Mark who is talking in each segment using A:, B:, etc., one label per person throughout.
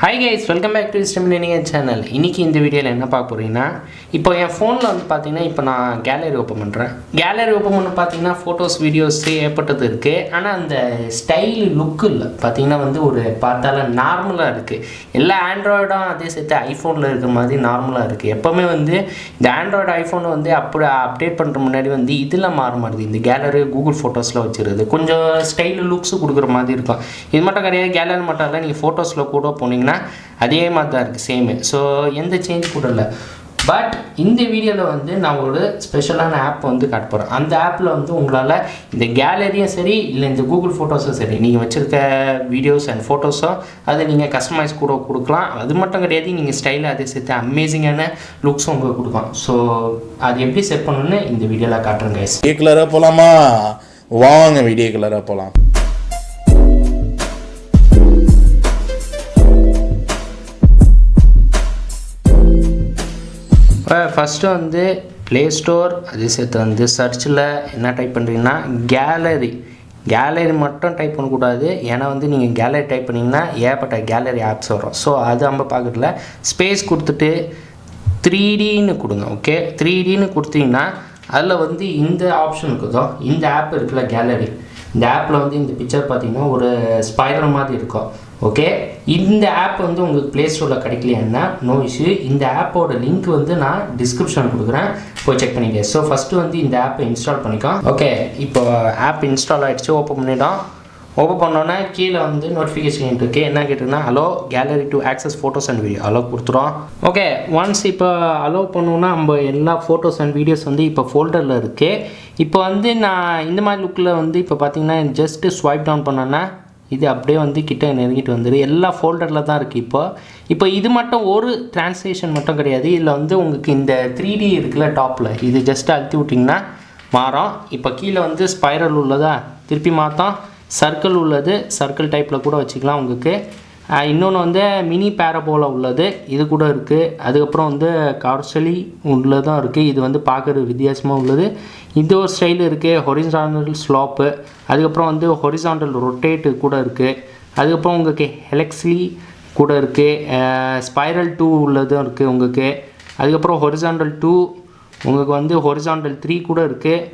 A: Hi guys, welcome back to 𝗙ซี้𝗹𝗶𝐀 channel. இன்னைக்கு இந்த வீடியோல என்ன பார்க்க போறீங்கன்னா இப்போ என் ஃபோன்ல வந்து பாத்தீங்கன்னா இப்போ நான் கேலரி ஓபன் பண்றேன். கேலரி ஓபன் பண்ண பாத்தீங்கன்னா போட்டோஸ் வீடியோஸ் ஏற்பட்டது இருக்கு. ஆனா அந்த ஸ்டைல் லுக் இல்ல. பாத்தீங்கன்னா வந்து ஒரு பார்த்தால நார்மலா இருக்கு. எல்லா ஆண்ட்ராய்டும் அதே சேர்த்து ஐபோன்ல இருக்கிற மாதிரி நார்மலா இருக்கு. எப்பவுமே வந்து இந்த ஆண்ட்ராய்டு ஐபோன் வந்து அப்டேட் பண்ற முன்னாடி வந்து இதெல்லாம் மாற மாட்டேங்குது. இந்த கேலரி கூகுள் போட்டோஸ்ல வச்சிருது. கொஞ்சம் ஸ்டைல் லுக்ஸ் கொடுக்குற மாதிரி இருக்கும். இது மட்டும் கிடையாது, கேலரி மட்டும் இல்ல, நீங்க போட்டோஸ்ல கூட போனீங்கன்னா அதே மாதிரி தான் இருக்குது சேமு. ஸோ எந்த சேஞ்ச் கூட இல்லை. பட் இந்த வீடியோவில் வந்து நான் ஒரு ஸ்பெஷலான ஆப் வந்து காட்ட போகிறேன். அந்த ஆப்பில் வந்து உங்களால் இந்த கேலரியும் சரி இல்லை இந்த கூகுள் ஃபோட்டோஸும் சரி நீங்கள் வச்சுருக்க வீடியோஸ் அண்ட் ஃபோட்டோஸோ அதை நீங்கள் கஸ்டமைஸ் கூட கொடுக்கலாம். அது மட்டும் கிடையாது, நீங்கள் ஸ்டைலில் அதே சேர்த்து அமேசிங்கான லுக்ஸும் உங்களுக்கு கொடுக்கலாம். ஸோ அது எப்படி செட் பண்ணணும்னு இந்த வீடியோவில் காட்டுறேங்க.
B: வீடியோ கலராக போகலாமா? வாங்க வீடியோ கலராக போகலாம்.
A: ஃபஸ்ட்டு வந்து ப்ளே ஸ்டோர் அதே சேர்த்து வந்து சர்ச்சில் என்ன டைப் பண்ணுறீங்கன்னா கேலரி மட்டும் டைப் பண்ணக்கூடாது. ஏன்னா வந்து நீங்கள் கேலரி டைப் பண்ணிங்கன்னா ஏகப்பட்ட கேலரி ஆப்ஸ் வரும். ஸோ அது நம்ம பார்க்கறதுல ஸ்பேஸ் கொடுத்துட்டு 3Dன்னு கொடுங்க. ஓகே, 3Dன்னு கொடுத்தீங்கன்னா அதில் வந்து இந்த ஆப்ஷன் இருக்குதோ, இந்த ஆப் இருக்குல்ல கேலரி, இந்த ஆப்பில் வந்து இந்த பிக்சர் பார்த்தீங்கன்னா ஒரு ஸ்பைரல் மாதிரி இருக்கும். ஓகே, இந்த ஆப் வந்து உங்களுக்கு ப்ளே ஸ்டோரில் கிடைக்கலையான்னா நோ இஷ்யூ. இந்த ஆப்போட லிங்க் வந்து நான் டிஸ்கிரிப்ஷன் கொடுக்குறேன், போய் செக் பண்ணிக்க. ஸோ ஃபஸ்ட்டு வந்து இந்த ஆப்பை இன்ஸ்டால் பண்ணிக்கோ. ஓகே, இப்போ ஆப் இன்ஸ்டால் ஆகிடுச்சு. ஓப்பன் பண்ணிட்டோம். ஓப்பன் பண்ணோன்னே கீழே வந்து நோட்டிஃபிகேஷன் இருக்குது. என்ன கேட்டிங்கன்னா allow gallery to access photos and video allow கொடுத்துரும். ஓகே, ஒன்ஸ் இப்போ அலோ பண்ணோன்னா நம்ம எல்லா ஃபோட்டோஸ் அண்ட் வீடியோஸ் வந்து இப்போ ஃபோல்டரில் இருக்குது. இப்போ வந்து நான் இந்த மாதிரி லுக்கில் வந்து இப்போ பார்த்தீங்கன்னா ஜஸ்ட்டு ஸ்வைப் டவுன் பண்ணோன்னா இது அப்படியே வந்து கிட்ட நெருங்கிட்டு வந்துடு. எல்லா ஃபோல்டரில் தான் இருக்குது. இப்போ இது மட்டும் ஒரு ட்ரான்ஸ்லேஷன் மட்டும் கிடையாது. இதில் வந்து உங்களுக்கு இந்த 3D இருக்குல்ல டாப்பில், இது ஜஸ்ட் அழுத்தி விட்டிங்கன்னா மாறும். இப்போ கீழே வந்து ஸ்பைரல் உள்ளதா, திருப்பி மாற்றோம். சர்க்கிள் உள்ளது, சர்க்கிள் டைப்பில் கூட வச்சுக்கலாம் உங்களுக்கு. இன்னொன்று வந்து மினி பேரபோலா உள்ளது, இது கூட இருக்குது. அதுக்கப்புறம் வந்து கார்சலி உள்ளதும் இருக்குது. இது வந்து பார்க்குறது வித்தியாசமாக உள்ளது. இது ஒரு ஸ்டைல் இருக்குது, ஹொரிசாண்டல் ஸ்லாப்பு. அதுக்கப்புறம் வந்து ஹொரிசாண்டல் ரொட்டேட்டு கூட இருக்குது. அதுக்கப்புறம் உங்களுக்கு ஹெலக்ஸ்லி கூட இருக்குது. ஸ்பைரல் 2 உள்ளதும் இருக்குது உங்களுக்கு. அதுக்கப்புறம் ஹொரிசாண்டல் 2, உங்களுக்கு வந்து ஹொரிசாண்டல் 3 கூட இருக்குது.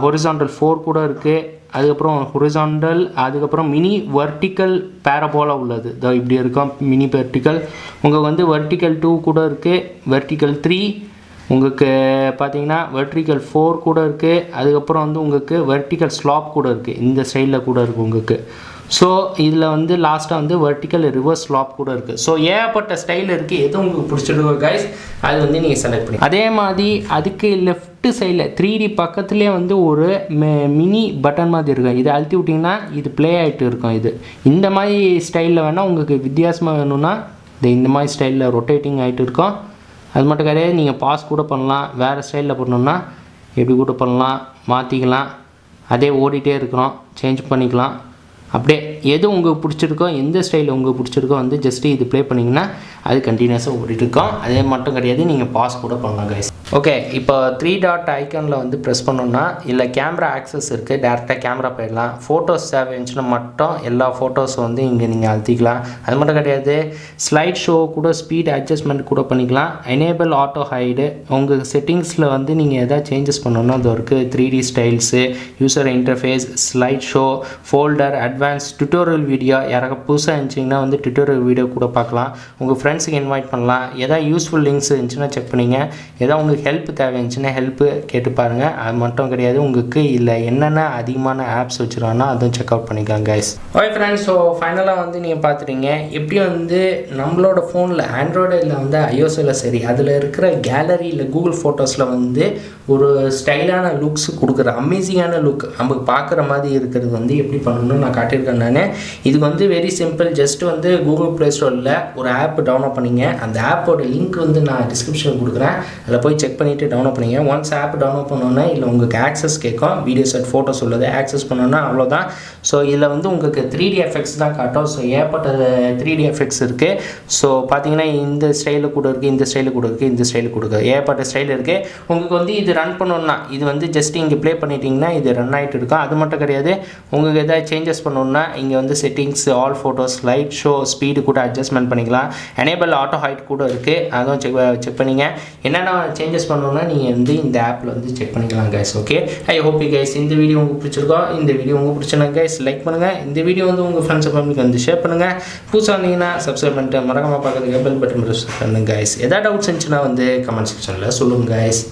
A: ஹொரிசாண்டல் 4 கூட இருக்குது. அதுக்கப்புறம் ஹொரிசாண்டல், அதுக்கப்புறம் மினி வெர்டிக்கல் பேரபோலா உள்ளது. இதோ இப்படி இருக்கும் மினி வெர்டிக்கல். உங்களுக்கு வந்து வெர்டிக்கல் 2 கூட இருக்குது. வெர்டிக்கல் 3 உங்களுக்கு பார்த்தீங்கன்னா வெர்டிக்கல் 4 கூட இருக்குது. அதுக்கப்புறம் வந்து உங்களுக்கு வெர்டிக்கல் ஸ்லாப் கூட இருக்குது, இந்த ஸ்டைலில் கூட இருக்குது உங்களுக்கு. ஸோ இதில் வந்து லாஸ்ட்டாக வந்து வெர்டிக்கல் ரிவர்ஸ் ஸ்லாப் கூட இருக்குது. ஸோ ஏகப்பட்ட ஸ்டைல் இருக்குது. எது உங்களுக்கு பிடிச்சிருக்கோ கைஸ் அது வந்து நீங்கள் செலக்ட் பண்ணி. அதே மாதிரி அதுக்கு லெஃப்ட்டு சைடில் 3D பக்கத்துலேயே வந்து ஒரு மினி பட்டன் மாதிரி இருக்கும். இதை அழுத்தி விட்டிங்கன்னா இது ப்ளே ஆகிட்டு இருக்கும். இது இந்த மாதிரி ஸ்டைலில் வேணால் உங்களுக்கு வித்தியாசமாக வேணும்னா இந்த மாதிரி ஸ்டைலில் ரொட்டேட்டிங் ஆகிட்டு இருக்கும். அது மட்டும் கிடையாது, நீங்கள் பாஸ் கூட பண்ணலாம். வேறு ஸ்டைலில் பண்ணணும்னா எப்படி கூட பண்ணலாம், மாற்றிக்கலாம். அதே ஓடிட்டே இருக்கிறோம், சேஞ்ச் பண்ணிக்கலாம். அப்படியே எது உங்களுக்கு பிடிச்சிருக்கோ, எந்த ஸ்டைல் உங்களுக்கு பிடிச்சிருக்கோ வந்து ஜஸ்ட்டு இது ப்ளே பண்ணிங்கன்னா அது கண்டினியூஸாக ஓடிட்டு இருக்கோம். அதே மட்டும் கிடையாது, நீங்கள் பாஸ் கூட பண்ணலாம் கைஸ். ஓகே, இப்போ 3 டாட் ஐக்கானில் வந்து ப்ரெஸ் பண்ணோன்னா இல்லை கேமரா ஆக்சஸ் இருக்குது, டேரெக்டாக கேமரா போயிடலாம். ஃபோட்டோஸ் தேவைச்சுன்னா மட்டும் எல்லா ஃபோட்டோஸும் வந்து இங்கே நீங்கள் அழுத்திக்கலாம். அது மட்டும் கிடையாது, ஸ்லைட் ஷோ கூட ஸ்பீட் அட்ஜஸ்ட்மெண்ட் கூட பண்ணிக்கலாம். எனேபிள் ஆட்டோ ஹைடு, உங்கள் செட்டிங்ஸில் வந்து நீங்கள் எதாவது சேஞ்சஸ் பண்ணணுன்னா அது இருக்குது. 3D styles, user interface, slide show, folder, advance, tutorial video. யாராவது புதுசாக இருந்துச்சிங்கன்னா வந்து டுட்டோரியல் வீடியோ கூட பார்க்கலாம். உங்கள் ஃப்ரெண்ட்ஸுக்கு இன்வைட் பண்ணலாம். எதாவது யூஸ்ஃபுல் லிங்க்ஸ் இருந்துச்சுன்னா செக் பண்ணிங்க. எதாவது உங்களுக்கு ஹெல்ப் தேவைச்சுன்னா ஹெல்ப்பு கேட்டு பாருங்கள். அது மட்டும் கிடையாது, உங்களுக்கு இல்லை என்னென்ன அதிகமான ஆப்ஸ் வச்சுருக்காங்கன்னா அதுவும் செக் அவுட் பண்ணிக்கலாம் கைஸ். ஓகே ஃப்ரெண்ட்ஸ், ஸோ ஃபைனலாக வந்து நீங்கள் பார்த்துட்டீங்க எப்படி வந்து நம்மளோட ஃபோனில் ஆண்ட்ராய்டில் வந்து ஐஓஎஸில் சரி அதில் இருக்கிற கேலரி இல்லை கூகுள் ஃபோட்டோஸில் வந்து ஒரு ஸ்டைலான லுக்ஸ் கொடுக்குற அமேசிங்கான லுக் நமக்கு பார்க்குற மாதிரி இருக்கிறது வந்து எப்படி பண்ணணும்னு நான் காட்டியிருக்கேன் நான். இதுக்கு வந்து வெரி சிம்பிள். ஜஸ்ட் வந்து கூகுள் ப்ளே ஸ்டோரில் ஒரு ஆப் டவுன்லோட் பண்ணிங்க. அந்த ஆப்போட லிங்க் வந்து நான் டிஸ்கிரிப்ஷன் கொடுக்குறேன், அதில் போய் செக் பண்ணிவிட்டு டவுன்லோட் பண்ணிங்க. ஒன்ஸ் ஆப் டவுன்லோட் பண்ணோன்னா இல்லை உங்களுக்கு ஆக்சஸ் கேட்கும், வீடியோஸ் அண்ட் ஃபோட்டோஸ் உள்ளது ஆக்சஸ் பண்ணோன்னா அவ்வளோதான். ஸோ இதில் வந்து உங்களுக்கு 3D எஃபெக்ட்ஸ் தான் காட்டும். ஸோ ஏற்பட்ட 3D எஃபெக்ட்ஸ் இருக்குது. ஸோ பார்த்தீங்கன்னா இந்த ஸ்டைலில் கூட இருக்குது, இந்த ஸ்டைலில் கூட இருக்குது, இந்த ஸ்டைலில் கொடுக்குது, ஏற்பட்ட ஸ்டைல் இருக்குது. உங்களுக்கு வந்து இது ரன் பண்ணணுன்னா இது வந்து ஜஸ்ட் இங்கே ப்ளே பண்ணிட்டீங்கன்னா இது ரன் ஆகிட்டு இருக்கும். அது மட்டும் கிடையாது, உங்களுக்கு எதாவது சேஞ்சஸ் பண்ணணும் பண்ணணும்னா இங்கே வந்து settings all photos light show speed கூட அட்ஜஸ்ட்மெண்ட் பண்ணிக்கலாம் எனேபிள் ஆட்டோ ஹைட் கூட இருக்குது அதுவும் செக் பண்ணிங்க என்னென்ன சேஞ்சஸ் பண்ணணும்னா நீங்கள் வந்து இந்த ஆப்பில் வந்து செக் பண்ணிக்கலாம் guys okay I hope you guys இந்த வீடியோ உங்களுக்கு பிடிச்சிருக்கோம் இந்த வீடியோ உங்களுக்கு பிடிச்சிருந்தா கைஸ் லைக் பண்ணுங்கள் இந்த வீடியோ வந்து உங்கள் ஃப்ரெண்ட்ஸ் ஃபேமிலிக்கு வந்து ஷேர் பண்ணுங்கள் புதுசாக வந்தீங்கன்னா சப்ஸ்கிரைப் பண்ணிட்டு மறக்காம பார்க்குறதுக்கு பெல் பட்டன் ப்ரெஸ் பண்ணுங்க கைஸ் எதாவது டவுட்ஸ் இருந்துச்சுன்னா வந்து கமெண்ட் செக்ஷனில் சொல்லுங்கள் கைஸ்